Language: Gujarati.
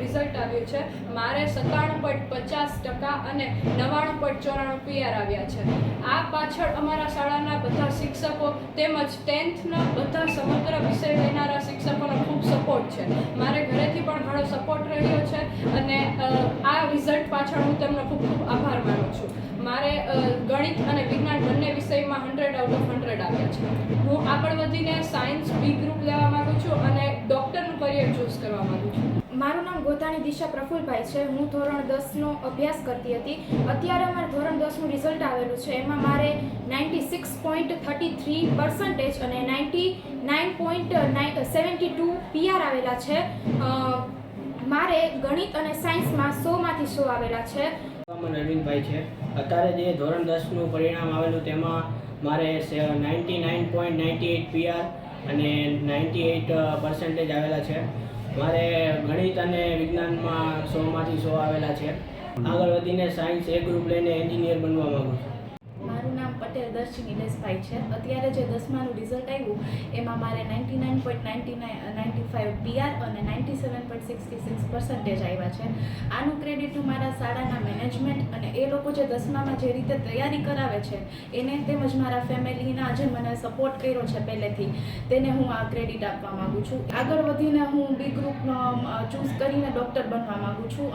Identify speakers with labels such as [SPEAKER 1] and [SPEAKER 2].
[SPEAKER 1] રિઝલ્ટ આવ્યું છે. મારે 97.50% અને 99.94 PR આવ્યા છે. આ પાછળ અમારા શાળાના બધા શિક્ષકો તેમજ 10thના બધા સમગ્ર વિષય લેનારા શિક્ષકોનો ખૂબ સપોર્ટ છે. મારે ઘરેથી પણ ઘણો સપોર્ટ રહ્યો છે અને આ રિઝલ્ટ પાછળ હું તેમનો ખૂબ ખૂબ આભાર માનું છું. મારે ગણિત અને વિજ્ઞાન બંને વિષયમાં 100/100 આવ્યા છે. હું આગળ વધીને સાયન્સ બી ગ્રુપ લેવા માગું છું અને ડૉક્ટરનું કરિયર ચૂઝ કરવા માગું છું.
[SPEAKER 2] મારું નામ ગોતાણી દિશા પ્રફુલભાઈ છે. હું ધોરણ 10નો અભ્યાસ કરતી હતી. અત્યારે અમારે ધોરણ 10નું રિઝલ્ટ આવેલું છે. એમાં મારે 96.33% અને 99.72 PR આવેલા છે. મારે ગણિત અને સાયન્સમાં 100માંથી 100 આવેલા છે.
[SPEAKER 3] અરવિંદભાઈ છે. અત્યારે જે ધોરણ 10નું પરિણામ આવેલું તેમાં મારે 99.98 PR અને 98% આવેલા છે. મારે ગણિત અને વિજ્ઞાનમાં 100માંથી 100 આવેલા છે. આગળ વધીને સાયન્સ એ ગ્રુપ લઈને એન્જિનિયર બનવા માગું છું.
[SPEAKER 4] મારું નામ પટેલ દર્શી નિલેશભાઈ છે. અત્યારે જે 10માનું રિઝલ્ટ આવ્યું એમાં મારે 99.95 PR અને 97.66% આવ્યા છે. આનું ક્રેડિટ હું મારા શાળાના મેનેજમેન્ટ અને એ લોકો જે 10મામાં જે રીતે તૈયારી કરાવે છે એને તેમજ મારા ફેમિલીના જે મને સપોર્ટ કર્યો છે પહેલેથી તેને હું આ ક્રેડિટ આપવા માગું છું. આગળ વધીને હું બી ગ્રુપ ચૂઝ કરીને ડૉક્ટર બનવા માગું છું.